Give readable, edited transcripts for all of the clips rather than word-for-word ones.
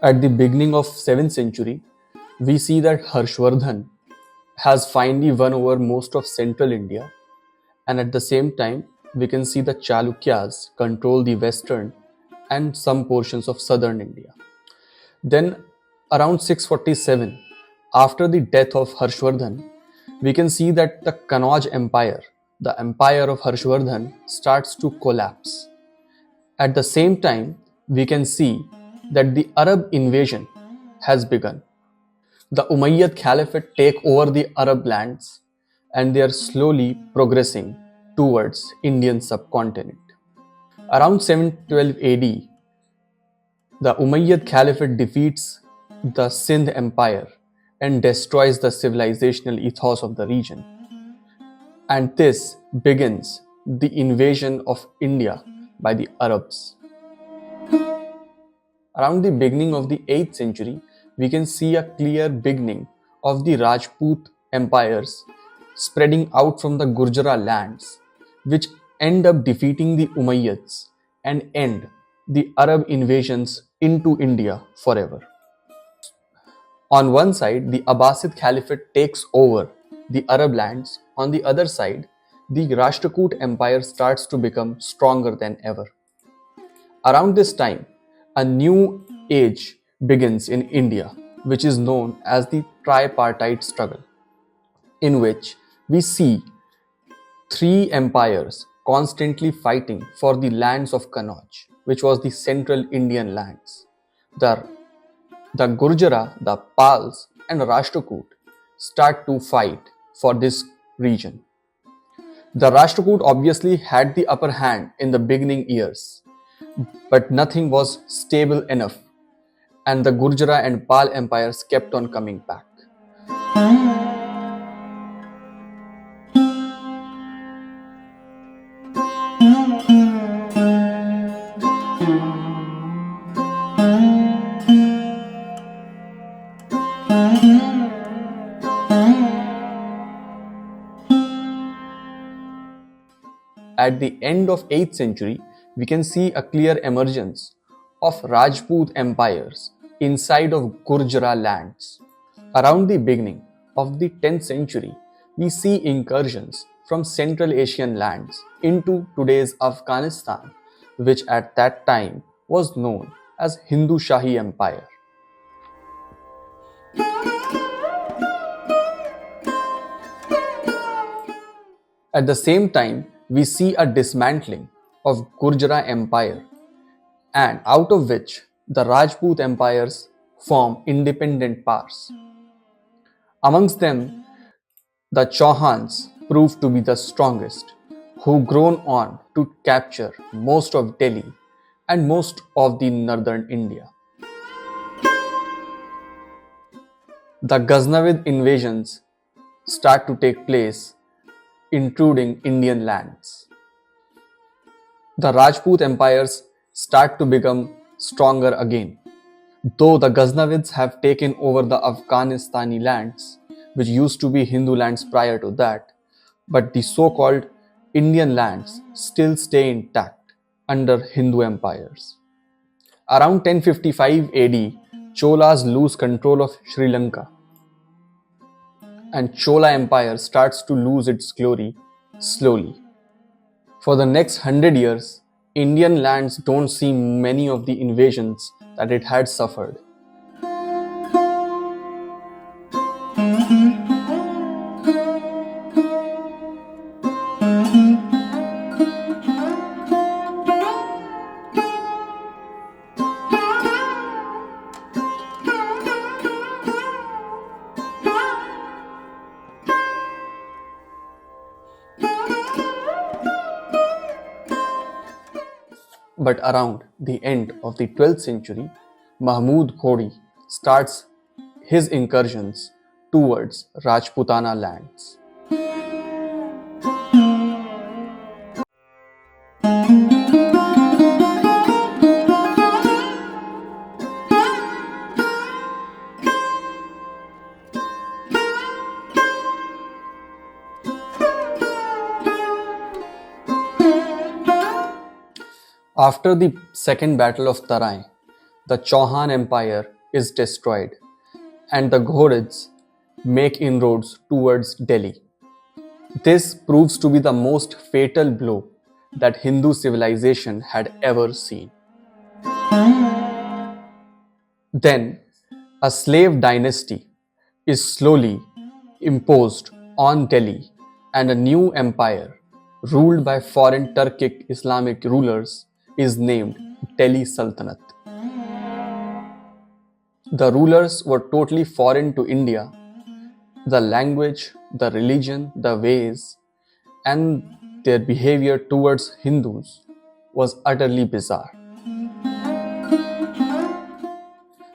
At the beginning of 7th century, we see that Harshvardhan has finally won over most of central India, and at the same time we can see the Chalukyas control the western and some portions of southern India. Then around 647, after the death of Harshvardhan, we can see that the Kannauj Empire, the empire of Harshvardhan, starts to collapse. At the same time, we can see that the Arab invasion has begun. The Umayyad Caliphate take over the Arab lands and they are slowly progressing towards Indian subcontinent. Around 712 AD, the Umayyad Caliphate defeats the Sindh Empire and destroys the civilizational ethos of the region. And this begins the invasion of India by the Arabs. Around the beginning of the 8th century, we can see a clear beginning of the Rajput empires spreading out from the Gurjara lands, which end up defeating the Umayyads and end the Arab invasions into India forever. On one side, the Abbasid Caliphate takes over the Arab lands. On the other side, the Rashtrakoot Empire starts to become stronger than ever. Around this time, a new age begins in India, which is known as the tripartite struggle, in which we see three empires constantly fighting for the lands of Kannauj, which was the central Indian lands. The Gurjara, the Pals, and Rashtrakoot start to fight for this region. The Rashtrakoot obviously had the upper hand in the beginning years, but nothing was stable enough, and the Gurjara and Pal empires kept on coming back. At the end of 8th century, we can see a clear emergence of Rajput empires inside of Gurjara lands. Around the beginning of the 10th century, we see incursions from Central Asian lands into today's Afghanistan, which at that time was known as Hindu Shahi Empire. At the same time, we see a dismantling of Gurjara Empire, and out of which the Rajput empires form independent powers. Amongst them, the Chauhans proved to be the strongest, who grown on to capture most of Delhi and most of the northern India. The Ghaznavid invasions start to take place, intruding Indian lands. The Rajput empires start to become stronger again. Though the Ghaznavids have taken over the Afghanistani lands, which used to be Hindu lands prior to that, but the so-called Indian lands still stay intact under Hindu empires. Around 1055 AD, Cholas lose control of Sri Lanka, and Chola Empire starts to lose its glory slowly. For the next 100 years, Indian lands don't see many of the invasions that it had suffered. But around the end of the 12th century, Mahmud Ghori starts his incursions towards Rajputana lands. After the Second Battle of Tarai, the Chauhan Empire is destroyed and the Ghurids make inroads towards Delhi. This proves to be the most fatal blow that Hindu civilization had ever seen. Then, a slave dynasty is slowly imposed on Delhi, and a new empire, ruled by foreign Turkic Islamic rulers, is named Delhi Sultanate. The rulers were totally foreign to India. The language, the religion, the ways, and their behavior towards Hindus was utterly bizarre.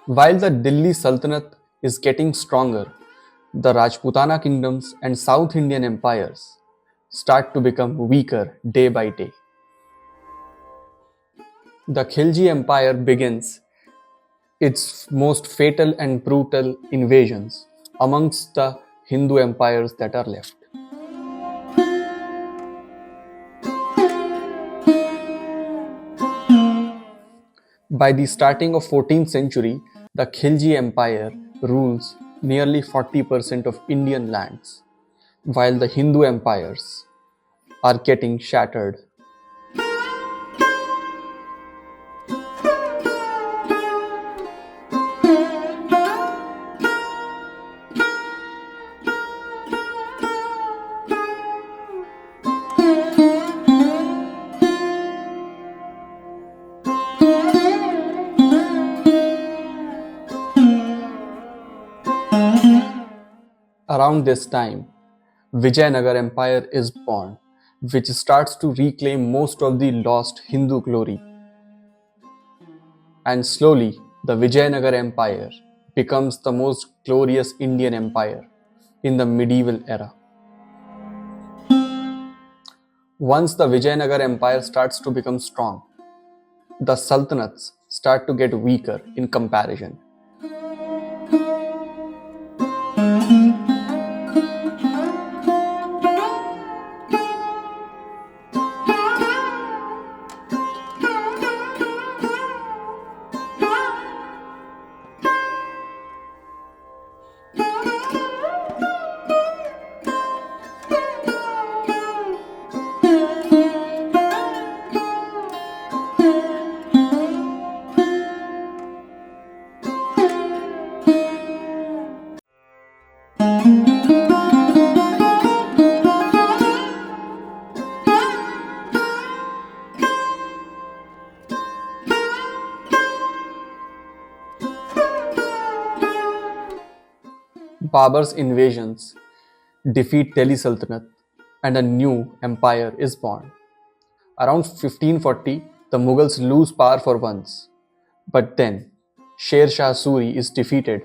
While the Delhi Sultanate is getting stronger, the Rajputana kingdoms and South Indian empires start to become weaker day by day. The Khilji Empire begins its most fatal and brutal invasions amongst the Hindu empires that are left. By the starting of 14th century, the Khilji Empire rules nearly 40% of Indian lands, while the Hindu empires are getting shattered. Around this time, Vijayanagar Empire is born, which starts to reclaim most of the lost Hindu glory. And slowly, the Vijayanagar Empire becomes the most glorious Indian empire in the medieval era. Once the Vijayanagar Empire starts to become strong, the sultanates start to get weaker in comparison. Babur's invasions defeat Delhi Sultanate and a new empire is born. Around 1540, the Mughals lose power for once, but then Sher Shah Suri is defeated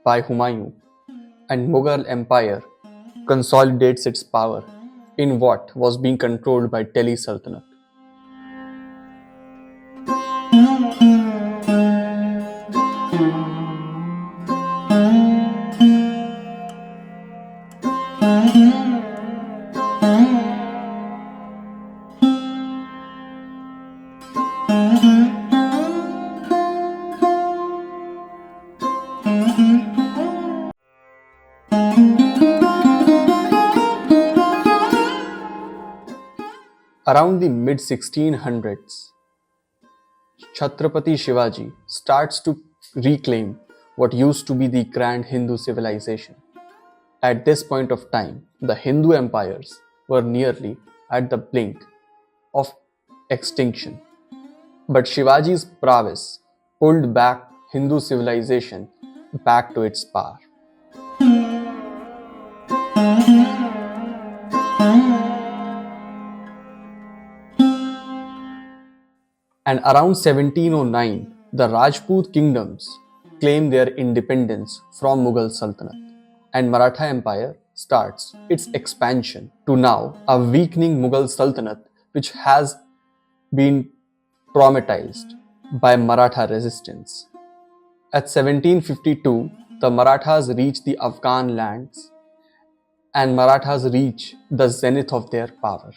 by Humayun and Mughal Empire consolidates its power in what was being controlled by Delhi Sultanate. Around the mid 1600s, Chhatrapati Shivaji starts to reclaim what used to be the grand Hindu civilization. At this point of time, the Hindu empires were nearly at the brink of extinction. But Shivaji's prowess pulled back Hindu civilization back to its power. And around 1709, the Rajput kingdoms claim their independence from Mughal Sultanate, and Maratha Empire starts its expansion to now a weakening Mughal Sultanate which has been traumatized by Maratha resistance. At 1752, the Marathas reach the Afghan lands and Marathas reach the zenith of their power.